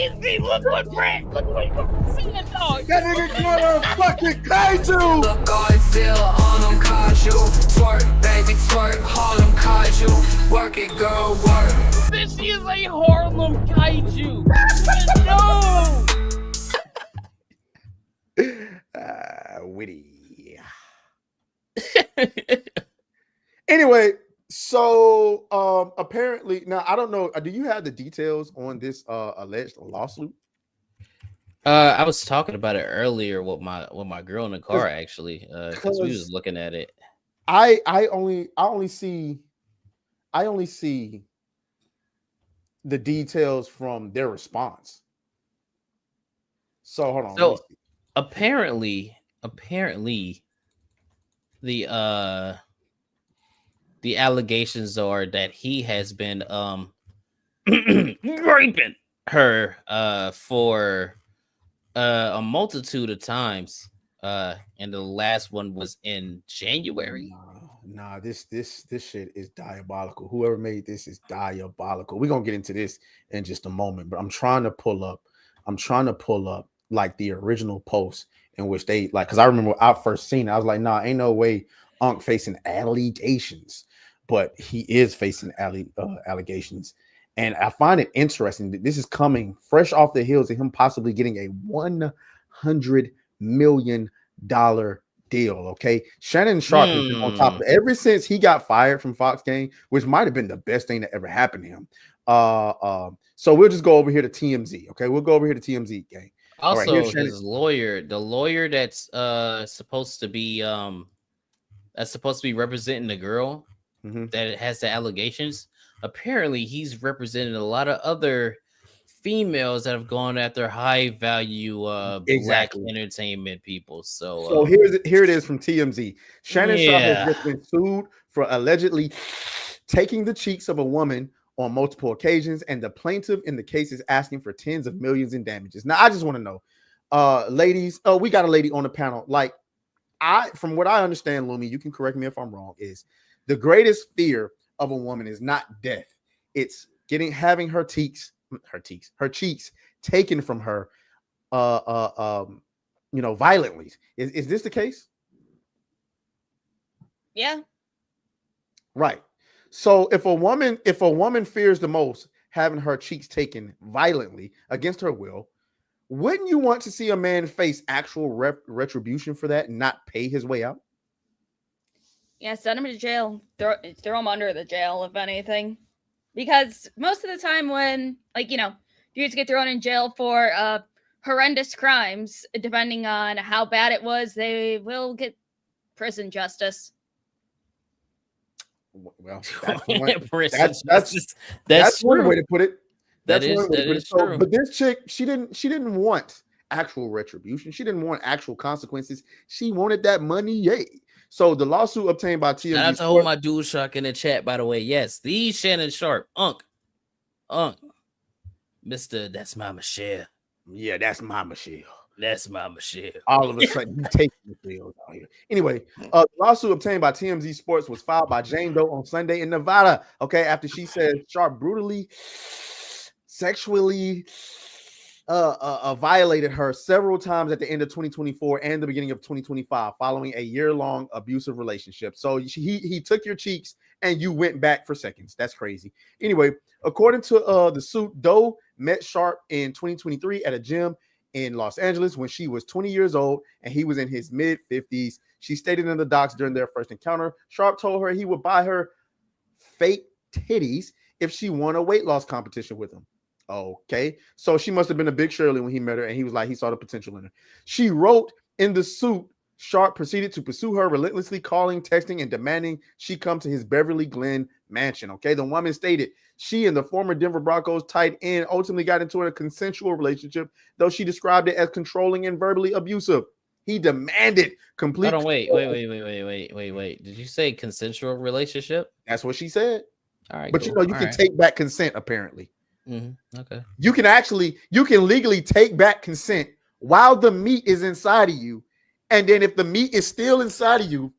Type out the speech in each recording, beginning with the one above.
crazy. Look what seeing, dog. That nigga got a fucking kaiju. Look, Godzilla on them kaiju. Twerk, baby, twerk, Harlem kaiju. Work it, girl, work. This is a Harlem kaiju. No. Witty. Anyway, so apparently now I don't know. Do you have the details on this alleged lawsuit? I was talking about it earlier with my girl in the car actually, because we was looking at it. I only see the details from their response. So hold on. So apparently the allegations are that he has been raping her for a multitude of times, and the last one was in January. Nah, this shit is diabolical. Whoever made this is diabolical. We're gonna get into this in just a moment, but I'm trying to pull up like the original post in which they like, because I remember when I first seen it, I was like, nah, ain't no way Unc facing allegations, but he is facing allegations. And I find it interesting that this is coming fresh off the heels of him possibly getting a $100 million deal. Okay, Shannon Sharpe has been on top of it ever since he got fired from Fox Game, which might have been the best thing that ever happened to him. So we'll just go over here to TMZ. Okay, we'll go over here to TMZ, gang. Also, right, his lawyer, the lawyer that's supposed to be representing the girl that has the allegations. Apparently, he's represented a lot of other females that have gone after high value black entertainment people. So here it is from TMZ. Shannon Sharpe has just been sued for allegedly taking the cheeks of a woman on multiple occasions, and the plaintiff in the case is asking for tens of millions in damages. Now, I just want to know, ladies, we got a lady on the panel. Like, from what I understand, Lumi, you can correct me if I'm wrong, is the greatest fear of a woman is not death. It's having her cheeks taken from her, violently. Is this the case? Yeah. Right. So if a woman fears the most having her cheeks taken violently against her will, wouldn't you want to see a man face actual retribution for that and not pay his way out? Yeah, send him to jail. Throw him under the jail, if anything. Because most of the time when, dudes get thrown in jail for horrendous crimes, depending on how bad it was, they will get prison justice. Well, that's one way to put it. That is true. But this chick, she didn't want actual retribution. She didn't want actual consequences. She wanted that money. Yay. So the lawsuit obtained by TMZ. I told my dude Shark in the chat, by the way. Yes, the Shannon Sharpe, Unc, Mr. That's my Michelle. Yeah, that's my Michelle. That's my Michelle. All of a sudden, you take the field out here. Anyway, the lawsuit obtained by TMZ Sports was filed by Jane Doe on Sunday in Nevada. Okay, after she said Sharpe brutally, sexually violated her several times at the end of 2024 and the beginning of 2025, following a year-long abusive relationship. So he took your cheeks and you went back for seconds. That's crazy. Anyway, according to the suit, Doe met Sharpe in 2023 at a gym in Los Angeles when she was 20 years old and he was in his mid-50s. She stated in the docs during their first encounter, Sharpe told her he would buy her fake titties if she won a weight loss competition with him. Okay, so she must have been a big Shirley when he met her, and he was like, he saw the potential in her. She wrote in the suit, Sharpe proceeded to pursue her relentlessly, calling, texting, and demanding she come to his Beverly Glen mansion. Okay, the woman stated she and the former Denver Broncos tight end ultimately got into a consensual relationship, though she described it as controlling and verbally abusive. He demanded complete. Hold on, wait. Did you say consensual relationship? That's what she said. All right, but cool. you can take back consent apparently. Okay. You can legally take back consent while the meat is inside of you. And then if the meat is still inside of you,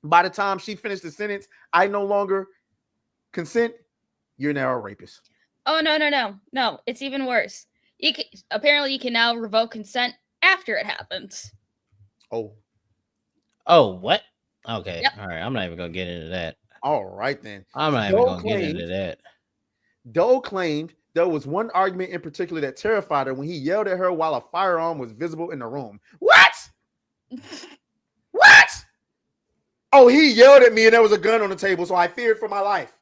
by the time she finished the sentence, I no longer consent, you're now a rapist. Oh, no. It's even worse. apparently you can now revoke consent after it happens. Oh, what? Okay, Yep. all right. I'm not even gonna get into that. all right then. I'm not even gonna get into that. Doe claimed there was one argument in particular that terrified her when he yelled at her while a firearm was visible in the room. What? What? Oh, he yelled at me and there was a gun on the table, so I feared for my life.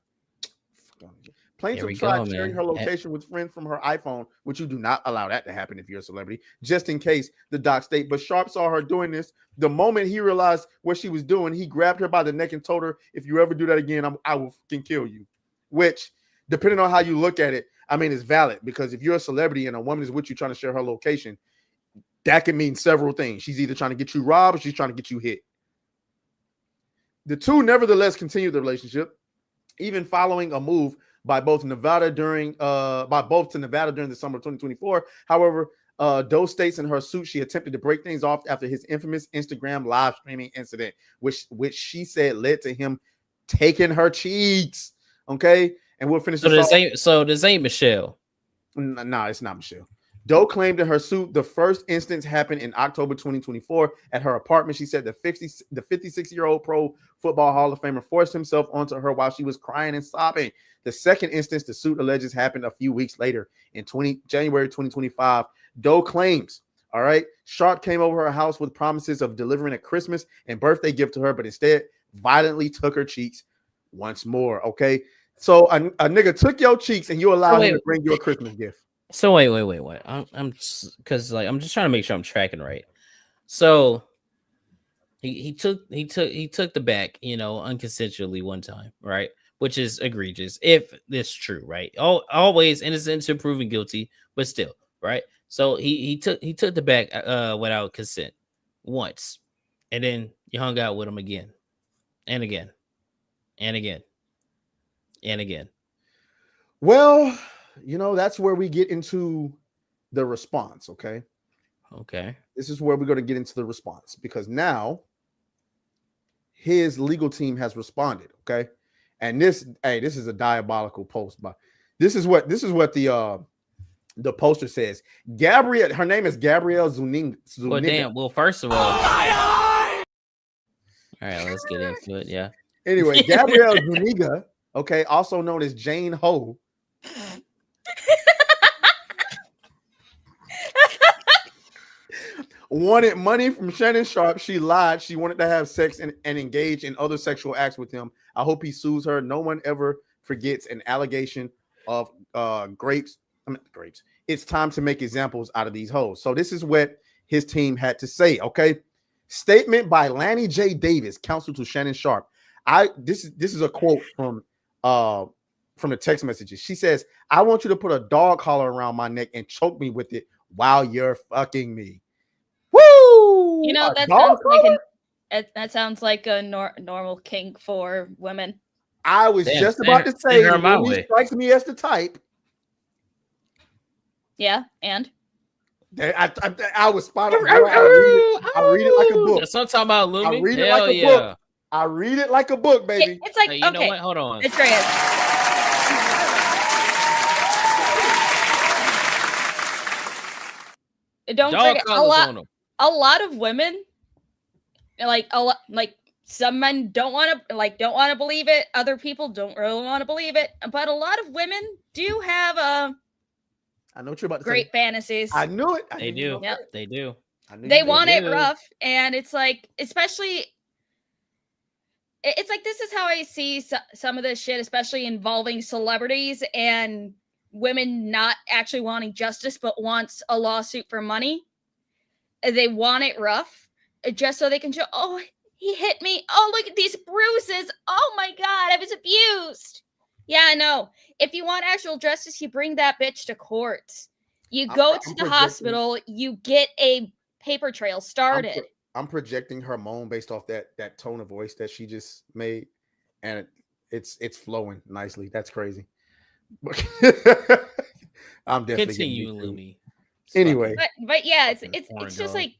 Plaintiff tried sharing her location with friends from her iPhone, which you do not allow that to happen if you're a celebrity, just in case, the doc state. But Sharpe saw her doing this. The moment he realized what she was doing, he grabbed her by the neck and told her, if you ever do that again, I will fucking kill you. Which, depending on how you look at it, I mean, it's valid, because if you're a celebrity and a woman is with you trying to share her location, that can mean several things. She's either trying to get you robbed or she's trying to get you hit. The two nevertheless continued the relationship, even following a move by both to Nevada during the summer of 2024. However, Doe states in her suit she attempted to break things off after his infamous Instagram live streaming incident, which she said led to him taking her cheeks. Okay, and we'll finish. So this ain't Michelle. No, it's not Michelle. Doe claimed in her suit the first instance happened in October 2024 at her apartment. She said the 56-year-old pro football Hall of Famer forced himself onto her while she was crying and sobbing. The second instance the suit alleges happened a few weeks later in January 2025. Doe claims, all right, Sharpe came over her house with promises of delivering a Christmas and birthday gift to her, but instead violently took her cheeks once more. Okay, so a nigga took your cheeks and you allowed him to bring you a Christmas gift. So wait. I'm because I'm just trying to make sure I'm tracking right. So he took the back, unconsensually one time, right? Which is egregious if this true, right? Always innocent to proven guilty, but still, right? So he took the back without consent once, and then you hung out with him again, and again, and again, and again. Well, that's where we get into the response. Okay. This is where we're going to get into the response, because now his legal team has responded. Okay. And this is a diabolical post, but this is what the poster says. Gabrielle, her name is Gabrielle Zuniga. Well, damn. Well, first of all, all right, let's get into it. Yeah. Anyway, Gabrielle Zuniga, okay, also known as Jane Ho, wanted money from Shannon Sharpe. She lied. She wanted to have sex and engage in other sexual acts with him. I hope he sues her. No one ever forgets an allegation of grapes. It's time to make examples out of these hoes. So this is what his team had to say. Okay. Statement by Lanny J. Davis, counsel to Shannon Sharpe. This is a quote from the text messages. She says, "I want you to put a dog collar around my neck and choke me with it while you're fucking me." Woo! That sounds like a normal kink for women. I was just about to say, he strikes me as the type. Yeah, and I was spot on. I read it like a book. That's what I'm talking about, Lumi. I read it like a book. I read it like a book, baby. It's like, you know what? Hold on. It's great. Don't forget, a lot of women, like some men don't want to believe it. Other people don't really want to believe it, but a lot of women do have I know what you're about to great say. Fantasies. I knew it. They do. Yep. They do. They want it rough, and it's like, especially, it's like, this is how I see some of this shit, especially involving celebrities and women not actually wanting justice, but wants a lawsuit for money. They want it rough, just so they can show, oh, he hit me. Oh, look at these bruises. Oh my God, I was abused. Yeah, no. If you want actual justice, you bring that bitch to court. You go to the hospital. You get a paper trail started. I'm projecting her moan based off that tone of voice that she just made, and it's flowing nicely. That's crazy. I'm definitely continue, Lumi. Anyway, but yeah, it's just like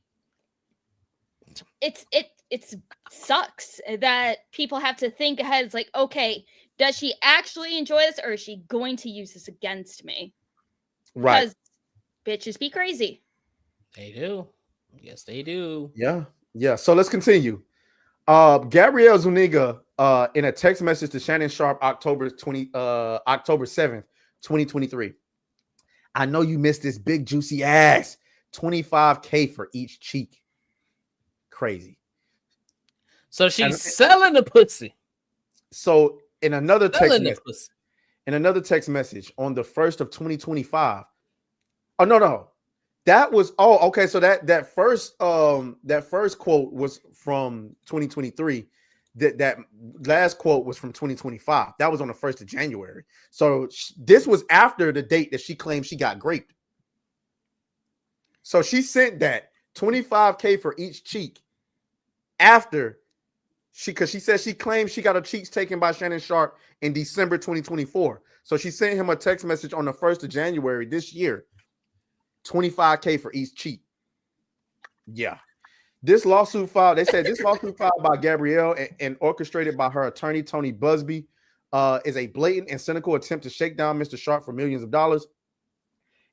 it sucks that people have to think ahead. It's like, okay, does she actually enjoy this, or is she going to use this against me? Right. Bitches be crazy. They do. Yes, they do. Yeah. So let's continue. Gabrielle Zuniga, in a text message to Shannon Sharpe, October 7th, 2023. I know you missed this big juicy ass. $25K for each cheek. Crazy. So she's selling the pussy. So in another text message on the 1st of 2025. Oh no. That was okay. So that first quote was from 2023. That last quote was from 2025. That was on the 1st of January. So this was after the date that she claimed she got raped. So she sent that $25K for each cheek after because she said she claimed she got her cheeks taken by Shannon Sharpe in December 2024. So she sent him a text message on the 1st of January this year. $25K for each cheek. Yeah. This lawsuit filed by Gabrielle and orchestrated by her attorney, Tony Busby, is a blatant and cynical attempt to shake down Mr. Sharpe for millions of dollars.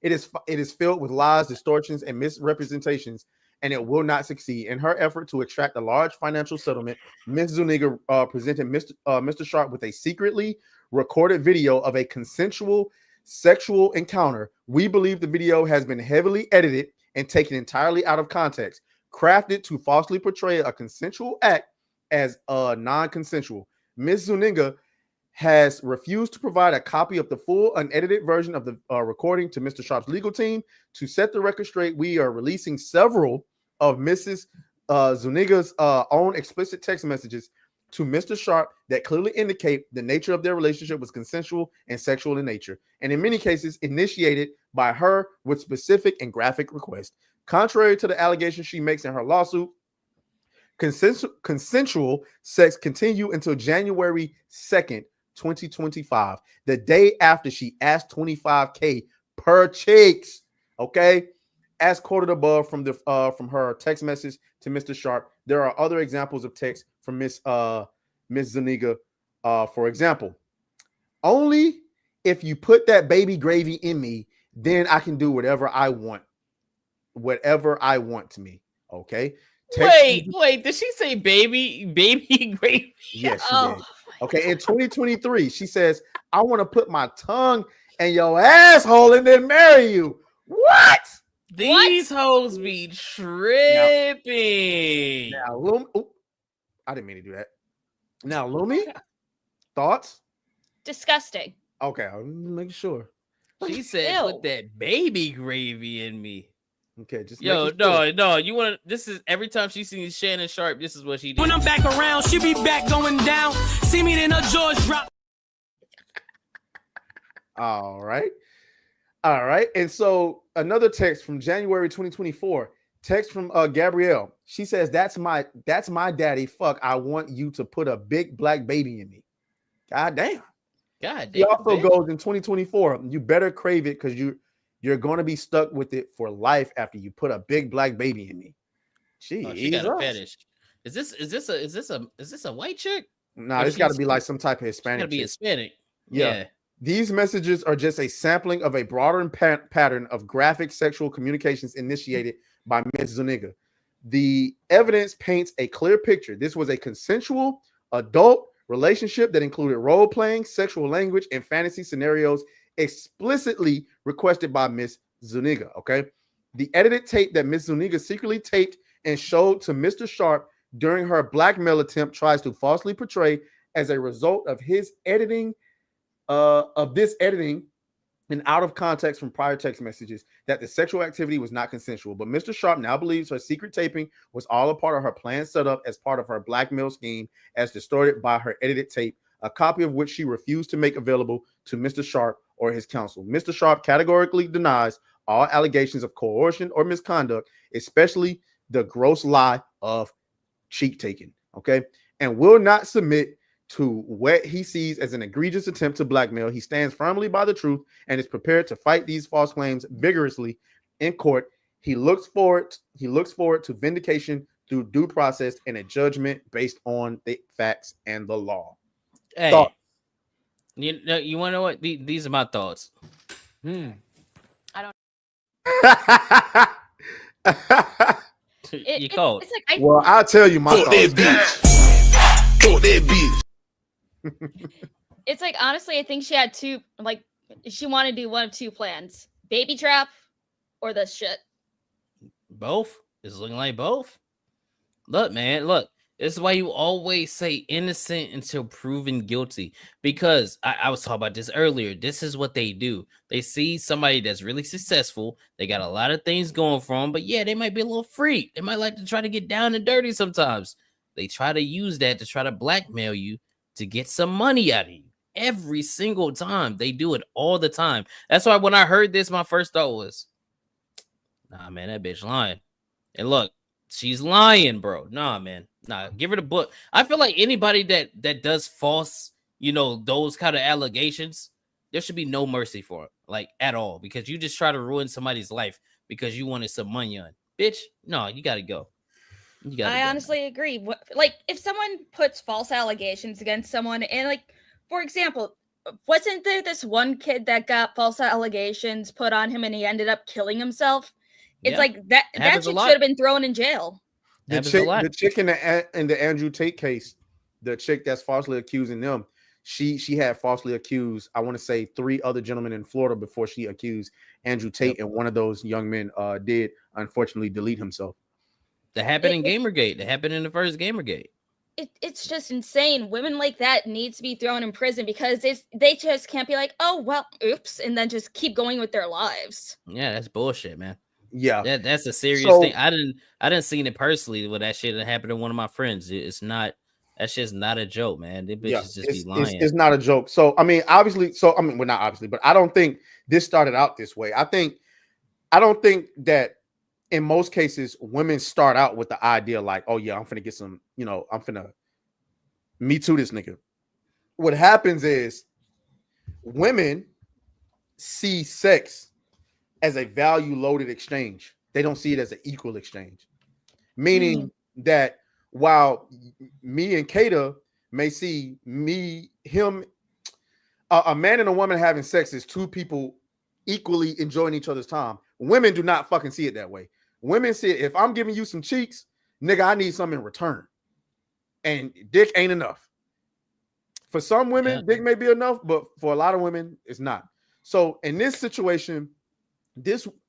It is filled with lies, distortions, and misrepresentations, and it will not succeed. In her effort to extract a large financial settlement, Ms. Zuniga presented Mr. Sharpe with a secretly recorded video of a consensual sexual encounter. We believe the video has been heavily edited and taken entirely out of context, crafted to falsely portray a consensual act as non-consensual. Ms. Zuniga has refused to provide a copy of the full unedited version of the recording to Mr. Sharpe's legal team. To set the record straight, we are releasing several of Mrs. Zuniga's own explicit text messages to Mr. Sharpe that clearly indicate the nature of their relationship was consensual and sexual in nature, and in many cases initiated by her with specific and graphic requests. Contrary to the allegations she makes in her lawsuit, consensual sex continued until January 2nd, 2025, the day after she asked $25K per cheeks. Okay, as quoted above from her text message to Mr. Sharpe. There are other examples of text from Miss Zuniga. For example, only if you put that baby gravy in me, then I can do whatever I want to me. Okay. Wait, did she say baby gravy? Yes, she did. Okay, in 2023, she says, I want to put my tongue in your asshole and then marry you. What? These hoes be tripping. Now Lumi, I didn't mean to do that. Now, Lumi, thoughts? Disgusting. Okay, I'm making sure. She said, put that baby gravy in me. Okay, just no. You want to? This is every time she sees Shannon Sharpe. This is what she did. When I'm back around, she be back going down. See me in a George drop. All right. And so another text from January 2024. Text from Gabrielle. She says, "That's my daddy. Fuck, I want you to put a big black baby in me." God damn. He also goes in 2024. You better crave it because you're going to be stuck with it for life after you put a big black baby in me. She got a fetish. Is this a white chick? No, it's got to be like some type of Hispanic. Got to be Hispanic. Yeah. These messages are just a sampling of a broader pattern of graphic sexual communications initiated by Ms. Zuniga. The evidence paints a clear picture. This was a consensual adult relationship that included role playing, sexual language, and fantasy scenarios explicitly requested by Ms. Zuniga. Okay. The edited tape that Ms. Zuniga secretly taped and showed to Mr. Sharpe during her blackmail attempt tries to falsely portray as a result of his editing and out of context from prior text messages that the sexual activity was not consensual. But Mr. Sharpe now believes her secret taping was all a part of her planned setup as part of her blackmail scheme, as distorted by her edited tape, a copy of which she refused to make available to Mr. Sharpe or his counsel. Mr. Sharpe categorically denies all allegations of coercion or misconduct, especially the gross lie of cheek taking, okay, and will not submit to what he sees as an egregious attempt to blackmail. He stands firmly by the truth and is prepared to fight these false claims vigorously in court. He looks forward to vindication through due process and a judgment based on the facts and the law. Hey, you want to know what? These are my thoughts. I don't. You cold. It's like Well, I'll tell you my Fuck that thoughts. bitch. Fuck that bitch. It's like honestly, I think she had two. Like she wanted to do one of two plans: baby trap or this shit. Both. It's looking like both. Look, man, look. This is why you always say innocent until proven guilty. Because I was talking about this earlier. This is what they do. They see somebody that's really successful. They got a lot of things going for them. But yeah, they might be a little freak. They might like to try to get down and dirty sometimes. They try to use that to try to blackmail you to get some money out of you. Every single time. They do it all the time. That's why when I heard this, my first thought was, nah, man, that bitch lying. And look, she's lying, bro. Nah, man. Nah, give her the book. I feel like anybody that does false, those kind of allegations, there should be no mercy for it, like at all, because you just try to ruin somebody's life because you wanted some money on. Bitch, no, you gotta go. I honestly agree. Like, if someone puts false allegations against someone, and like, for example, wasn't there this one kid that got false allegations put on him and he ended up killing himself? It's like that shit should have been thrown in jail. The chick in the Andrew Tate case, the chick that's falsely accusing them, she had falsely accused, I want to say 3 other gentlemen in Florida before she accused Andrew Tate, and one of those young men did unfortunately delete himself. That happened in Gamergate. That happened in the first Gamergate. It's just insane. Women like that needs to be thrown in prison because they just can't be like, oh well, oops, and then just keep going with their lives. Yeah, that's bullshit, man. Yeah, that's a serious thing. I didn't see it personally with that shit that happened to one of my friends. It's not. That's just not a joke, man. They bitches just be lying. It's not a joke. So I mean, obviously, well, not obviously, but I don't think this started out this way. I don't think that in most cases women start out with the idea like, oh yeah, I'm finna get some, I'm finna me too this nigga. What happens is women see sex as a value loaded exchange. They don't see it as an equal exchange. Meaning that while me and Kata may see him, a man and a woman having sex is 2 people equally enjoying each other's time. Women do not fucking see it that way. Women see it, if I'm giving you some cheeks, nigga, I need something in return. And dick ain't enough. For some women, dick may be enough, but for a lot of women, it's not. So in this situation,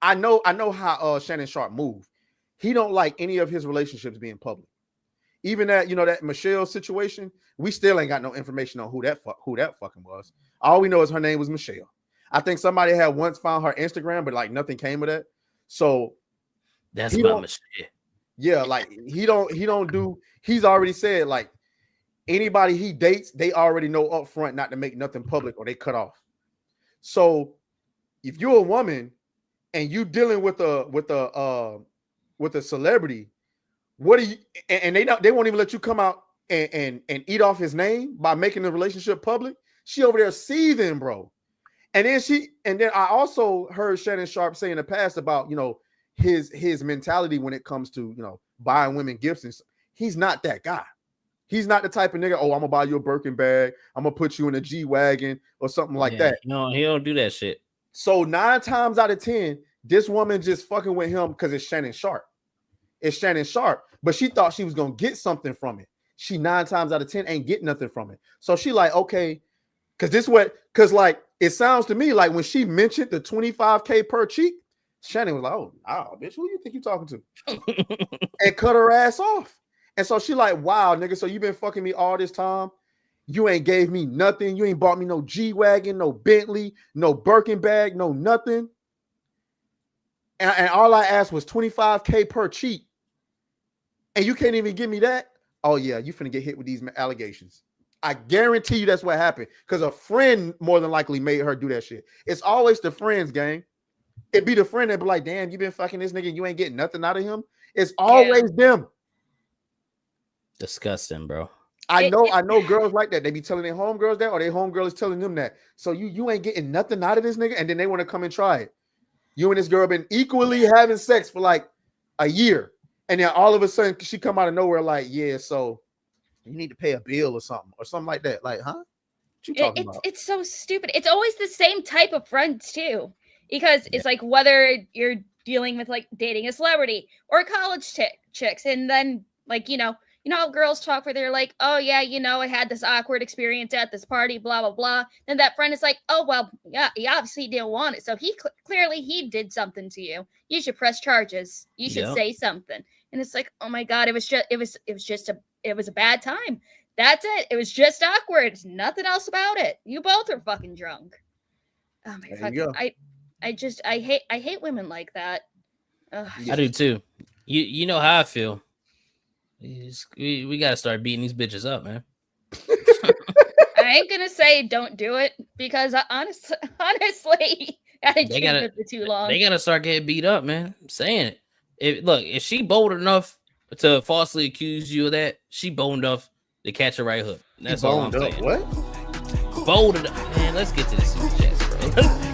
I know how Shannon Sharpe moved. He don't like any of his relationships being public. Even that, that Michelle situation, we still ain't got no information on who that fucking was. All we know is her name was Michelle. I think somebody had once found her Instagram, but like nothing came of that. So that's about Michelle. Yeah, like he's already said like anybody he dates, they already know up front not to make nothing public or they cut off. So if you're a woman and you dealing with a celebrity, what do you, and they won't even let you come out and eat off his name by making the relationship public? She over there seething, bro. And then I also heard Shannon Sharpe say in the past about, his mentality when it comes to, buying women gifts. And he's not that guy. He's not the type of nigga, oh, I'm gonna buy you a Birkin bag, I'm gonna put you in a G-Wagon or something like that. No, he don't do that shit. So 9 times out of 10, this woman just fucking with him because it's Shannon Sharpe. It's Shannon Sharpe, but she thought she was gonna get something from it. She 9 times out of 10 ain't getting nothing from it. So she like, okay, because like it sounds to me like when she mentioned the $25K per cheek, Shannon was like, oh, nah, bitch, who you think you talking to? And cut her ass off. And so she like, wow, nigga, so you been fucking me all this time. You ain't gave me nothing. You ain't bought me no G-Wagon, no Bentley, no Birkin bag, no nothing. And all I asked was $25K per cheek. And you can't even give me that? Oh, yeah, you finna get hit with these allegations. I guarantee you that's what happened. Because a friend more than likely made her do that shit. It's always the friends, gang. It'd be the friend that be like, damn, you been fucking this nigga, you ain't getting nothing out of him. It's always them. Disgusting, bro. I know girls like that. They be telling their homegirls that, or their homegirl is telling them that. So you ain't getting nothing out of this nigga, and then they want to come and try it. You and this girl been equally having sex for like a year, and then all of a sudden she come out of nowhere like, yeah, so you need to pay a bill or something like that. Like, huh? What you talking about? It's so stupid. It's always the same type of friends too. because it's like whether you're dealing with like dating a celebrity or college chicks, and then like you know how girls talk where they're like, oh yeah, I had this awkward experience at this party, blah blah blah. Then that friend is like, oh well, yeah, he obviously didn't want it, so he clearly he did something to you. You should press charges. You should say something. And it's like, oh my god, it was a bad time. That's it. It was just awkward. Nothing else about it. You both are fucking drunk. Oh my fucking, I hate women like that. Ugh. I do too. You know how I feel. We gotta start beating these bitches up, man. I ain't gonna say don't do it because honestly, I treated it for too long. They gotta start getting beat up, man. I'm saying it. If she bold enough to falsely accuse you of that, she bold enough to catch a right hook. That's all I'm saying. What? Bold enough, man. Let's get to the super chats, bro.